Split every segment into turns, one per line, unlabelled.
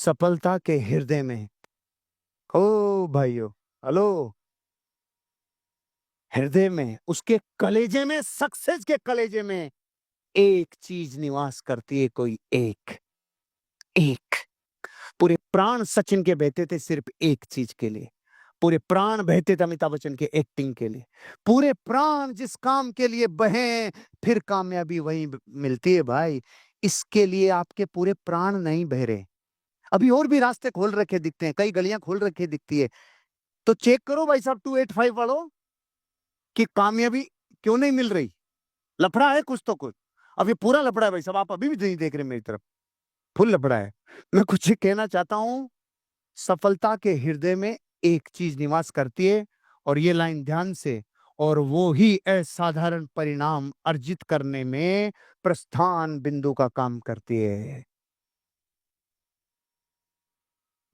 सफलता के हृदय में, ओ भाइयों, हेलो, हृदय में, उसके कलेजे में, सक्सेस के कलेजे में एक चीज निवास करती है, कोई एक। एक पूरे प्राण सचिन के बहते थे सिर्फ एक चीज के लिए। पूरे प्राण बहते थे अमिताभ बच्चन के एक्टिंग के लिए। पूरे प्राण जिस काम के लिए बहे, फिर कामयाबी वहीं मिलती है भाई। इसके लिए आपके पूरे प्राण नहीं बह रहे। अभी और भी रास्ते खोल रखे दिखते हैं, कई गलियां खोल रखी दिखती है। तो चेक करो भाई साहब 285 वालों कि कामयाबी क्यों नहीं मिल रही। लफड़ा है कुछ तो कुछ। अब ये पूरा लफड़ा है भाई साहब, आप अभी भी नहीं देख रहे मेरी तरफ। फुल लफड़ा है। मैं कुछ ही कहना चाहता हूं, सफलता के हृदय में एक चीज निवास करती है, और ये लाइन ध्यान से, और वो ही असाधारण परिणाम अर्जित करने में प्रस्थान बिंदु का काम करती है।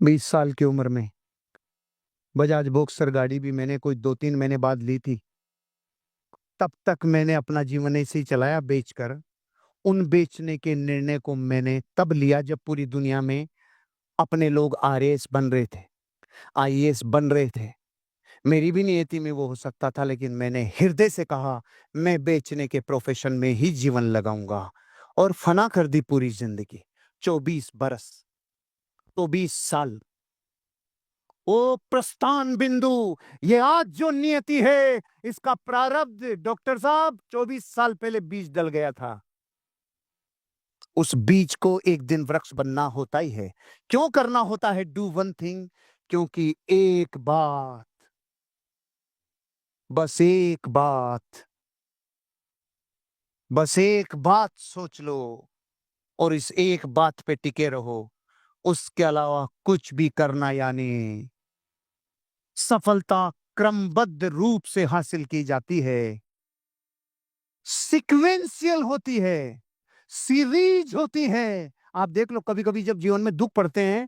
20 साल की उम्र में बजाज बोक्सर गाड़ी भी मैंने कोई 2-3 महीने बाद ली थी। तब तक मैंने अपना जीवन ऐसे ही चलाया बेचकर। उन बेचने के निर्णय को मैंने तब लिया जब पूरी दुनिया में अपने लोग आरएएस बन रहे थे, आईएएस बन रहे थे। मेरी भी नियति में वो हो सकता था, लेकिन मैंने हृदय से कहा मैं बेचने के प्रोफेशन में ही जीवन लगाऊंगा, और फना कर दी पूरी जिंदगी। 24 बरस, 24 साल, ओ प्रस्थान बिंदु, ये आज जो नियति है, इसका प्रारब्ध डॉक्टर साहब 24 साल पहले बीज डल गया था। उस बीज को एक दिन वृक्ष बनना होता ही है। क्यों करना होता है डू वन थिंग? क्योंकि एक बात, बस एक बात, बस एक बात सोच लो, और इस एक बात पे टिके रहो। उसके अलावा कुछ भी करना यानी सफलता क्रमबद्ध रूप से हासिल की जाती है, सीक्वेंशियल होती है, सीरीज होती है। आप देख लो, कभी कभी जब जीवन में दुख पड़ते हैं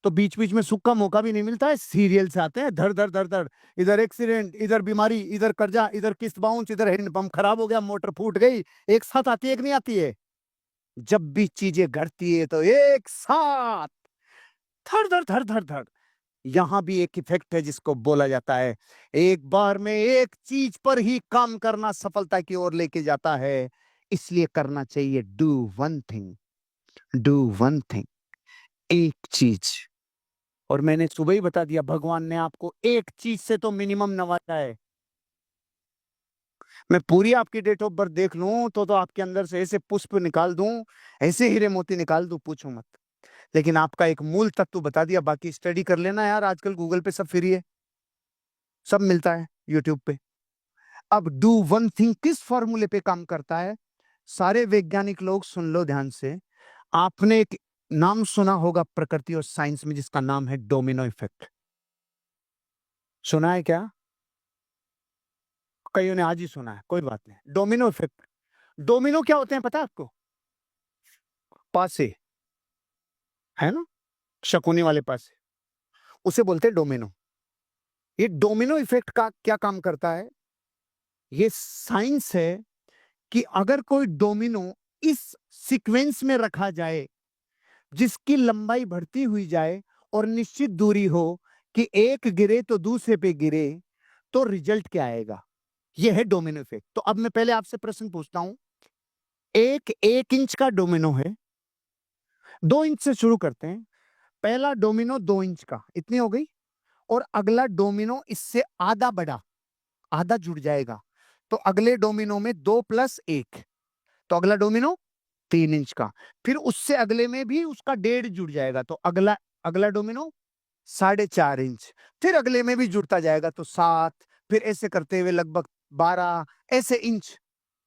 तो बीच बीच में सुख का मौका भी नहीं मिलता है, सीरियल से आते हैं, धड़ धड़ धड़ धड़, इधर एक्सीडेंट, इधर बीमारी, इधर कर्जा, इधर किस्त बाउंस, इधर हैंडपंप खराब हो गया, मोटर फूट गई। एक साथ आती है, एक नहीं आती है। जब भी चीजें घटती है तो एक साथ धड़ धड़ धड़ धड़ धड़। यहां भी एक इफेक्ट है जिसको बोला जाता है, एक बार में एक चीज पर ही काम करना सफलता की ओर लेके जाता है। इसलिए करना चाहिए do one thing, do one thing, एक चीज। और मैंने सुबह ही बता दिया, भगवान ने आपको एक चीज से तो मिनिमम नवाजा है। मैं पूरी आपकी डेट ऑफ बर्थ देख लूं तो आपके अंदर से ऐसे पुष्प निकाल दूं, ऐसे हीरे मोती निकाल दूं, पूछो मत। लेकिन आपका एक मूल तत्व बता दिया, बाकी स्टडी कर लेना यार, आजकल गूगल पे सब फ्री है, सब मिलता है यूट्यूब पे। अब डू वन थिंग किस फॉर्मूले पे काम करता है? सारे वैज्ञानिक लोग सुन लो ध्यान से। आपने एक नाम सुना होगा प्रकृति और साइंस में, जिसका नाम है डोमिनो इफेक्ट। सुना है क्या? कईयों ने आज ही सुना है, कोई बात नहीं। डोमिनो इफेक्ट, डोमिनो क्या होते हैं पता है आपको? पासे, है ना, शकुनी वाले पासे, उसे बोलते हैं डोमिनो। ये डोमिनो इफेक्ट का क्या काम करता है? ये साइंस है कि अगर कोई डोमिनो इस सीक्वेंस में रखा जाए जिसकी लंबाई बढ़ती हुई जाए, और निश्चित दूरी हो कि एक गिरे तो दूसरे पे गिरे, तो रिजल्ट क्या आएगा? यह है डोमिनो इफेक्ट। तो अब मैं पहले आपसे प्रश्न पूछता हूं, एक 1 इंच का डोमिनो है, 2 इंच से शुरू करते हैं। पहला डोमिनो 2 इंच का, इतनी हो गई, और अगला डोमिनो इससे आधा बड़ा, आधा जुड़ जाएगा, तो अगले डोमिनो में 2+1, तो अगला डोमिनो 3 इंच का। फिर उससे अगले में भी उसका 1.5 जुड़ जाएगा, तो अगला अगला डोमिनो 4.5 इंच। फिर अगले में भी जुड़ता जाएगा तो 7, फिर ऐसे करते हुए लगभग 12 ऐसे इंच,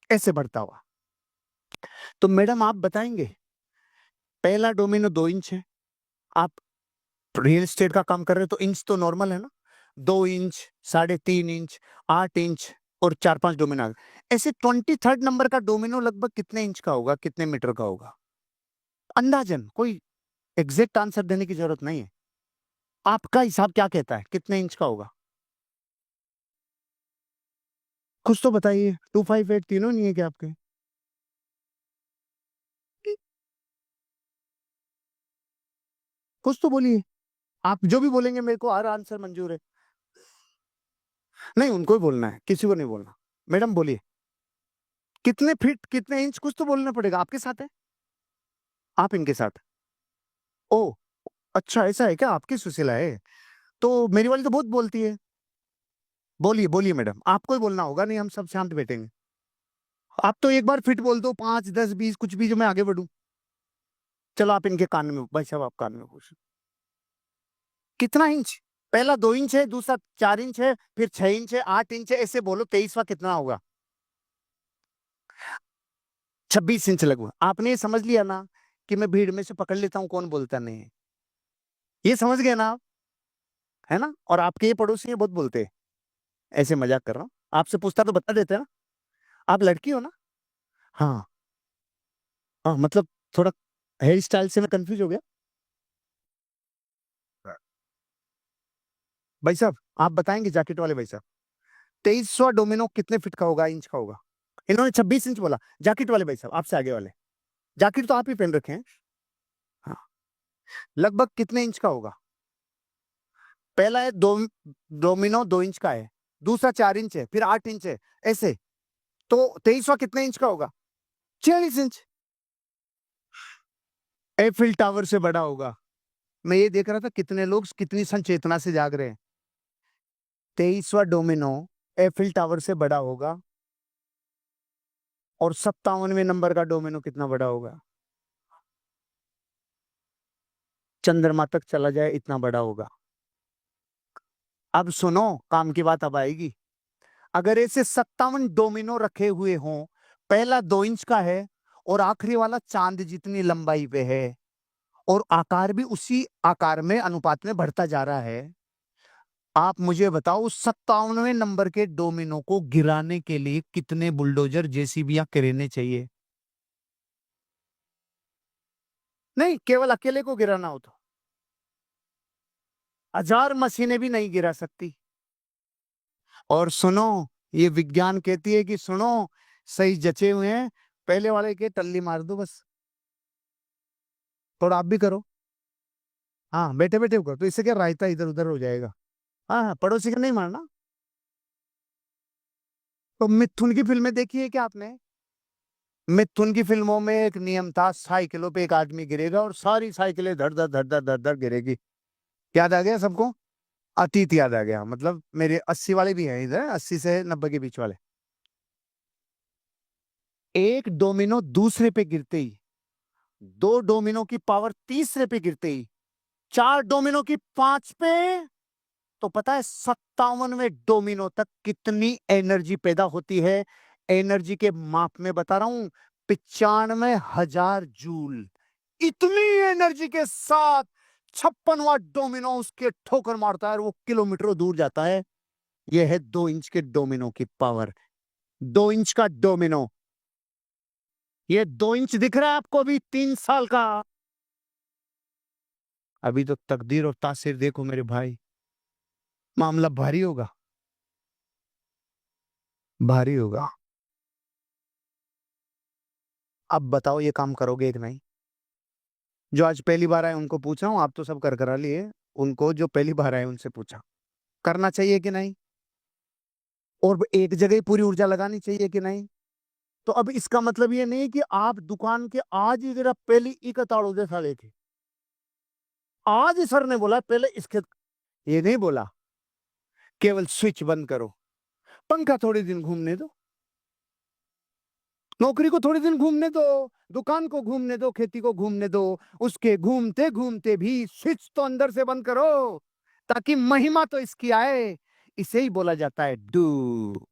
ऐसे बढ़ता हुआ। तो मैडम आप बताएंगे, पहला डोमिनो 2 इंच है, आप रियल एस्टेट का काम कर रहे हो तो इंच तो नॉर्मल है ना, 2 इंच, 3.5 इंच, 8 इंच, और 4-5 डोमिनो आ गए। ऐसे 23rd नंबर का डोमिनो लगभग कितने इंच का होगा, कितने मीटर का होगा? अंदाजन, कोई एग्जैक्ट आंसर देने की जरूरत नहीं है। आपका हिसाब क्या कहता है, कितने इंच का होगा? कुछ तो बताइए। 258 तीनों नहीं है क्या आपके? कुछ तो बोलिए। आप जो भी बोलेंगे मेरे को हर आंसर मंजूर है। नहीं, उनको ही बोलना है, किसी को नहीं बोलना। मैडम बोलिए, कितने फीट कितने इंच, कुछ तो बोलना पड़ेगा। आपके साथ है, आप इनके साथ। ओ, अच्छा ऐसा है क्या? आपकी सुशीला है तो मेरी वाली तो बहुत बोलती है। बोलिए बोलिए मैडम, आपको ही बोलना होगा, नहीं हम सब शांत बैठेंगे। आप तो एक बार फिट बोल दो, 5 10 20 कुछ भी, जो मैं आगे बढ़ूं। चलो आप इनके कान में, भाई साहब आप कान में पूछ। कितना इंच? पहला 2 इंच है, दूसरा 4 इंच है, फिर 6 इंच है, 8 इंच है, ऐसे बोलो। 23वां कितना होगा? 26 इंच लगभग। आपने ये समझ लिया ना कि मैं भीड़ में से पकड़ लेता हूँ कौन बोलता नहीं है। ये समझ गए ना आप? है ना? और आपके ये पड़ोसी ये बहुत बोलते हैं। ऐसे मजाक कर रहा हूँ, आपसे पूछता तो बता देते ना। आप लड़की हो ना? हाँ। हाँ मतलब थोड़ा हेयर स्टाइल से मैं कंफ्यूज हो गया। भाई साहब आप बताएंगे, जैकेट वाले भाई साहब, 23वां डोमिनो कितने फीट का होगा, इंच का होगा? इन्होंने 26 इंच बोला। जैकेट वाले भाई साहब, आपसे आगे वाले, जैकेट तो आप ही पहन रखे हैं। हाँ, लगभग कितने इंच का होगा? पहला है डोमिनो 2 इंच का है, दूसरा 4 इंच है, फिर 8 इंच है, ऐसे। तो 23वां कितने इंच का होगा? 46 इंच। एफिल टावर से बड़ा होगा। मैं ये देख रहा था कितने लोग कितनी संचेतना से जाग रहे हैं। 23वां डोमिनो एफिल टावर से बड़ा होगा, और 57वें नंबर का डोमिनो कितना बड़ा होगा? चंद्रमा तक चला जाए इतना बड़ा होगा। अब सुनो, काम की बात अब आएगी। अगर ऐसे 57 डोमिनो रखे हुए हों, पहला 2 इंच का है और आखिरी वाला चांद जितनी लंबाई पे है, और आकार भी उसी आकार में अनुपात में बढ़ता जा रहा है, आप मुझे बताओ उस 57वें नंबर के डोमिनो को गिराने के लिए कितने बुलडोजर, जेसीबी या क्रेने चाहिए? नहीं, केवल अकेले को गिराना हो तो 1000 मशीनें भी नहीं गिरा सकती। और सुनो, ये विज्ञान कहती है कि सुनो, सही जचे हुए हैं, पहले वाले के टल्ली मार दो बस। थोड़ा आप भी करो। हाँ, बैठे बैठे करो, तो इससे क्या रायता इधर उधर हो जाएगा। हाँ हाँ, पड़ोसी का नहीं मारना। तो मिथुन की फिल्में देखी है क्या आपने? मिथुन की फिल्मों में एक नियम था, साइकिलों पे एक आदमी गिरेगा और सारी साइकिलें धड़ धड़ धड़ धड़ धड़ धड़ गिरेगी। याद आ गया सबको? अतीत याद आ गया, मतलब मेरे 80 वाले भी हैं इधर, 80 से 90 के बीच वाले। एक डोमिनो दूसरे पे गिरते ही, 2 डोमिनो की पावर तीसरे पे गिरते ही, 4 डोमिनो की 5 पे, तो पता है 57वें डोमिनो तक कितनी एनर्जी पैदा होती है? एनर्जी के माप में बता रहा हूं, 95,000 जूल। इतनी एनर्जी के साथ 56वां डोमिनो उसके ठोकर मारता है और वो किलोमीटरों दूर जाता है। यह है 2 इंच के डोमिनो की पावर। 2 इंच का डोमिनो, ये 2 इंच दिख रहा है आपको अभी 3 साल का? अभी तो तकदीर और तासीर देखो मेरे भाई, मामला भारी होगा, भारी होगा। अब बताओ ये काम करोगे कि नहीं? जो आज पहली बार आए उनको पूछ रहा हूँ, आप तो सब कर करा लिए। उनको जो पहली बार आए उनसे पूछा, करना चाहिए कि नहीं? और एक जगह ही पूरी ऊर्जा लगानी चाहिए कि नहीं? तो अब इसका मतलब ये नहीं कि आप दुकान के आज ही जरा पहली इकताड़ो जैसा लेके, आज ही सर ने बोला पहले इसके, ये नहीं बोला केवल स्विच बंद करो। पंखा थोड़े दिन घूमने दो, नौकरी को थोड़े दिन घूमने दो, दुकान को घूमने दो, खेती को घूमने दो। उसके घूमते घूमते भी स्विच तो अंदर से बंद करो, ताकि महिमा तो इसकी आए। इसे ही बोला जाता है डू।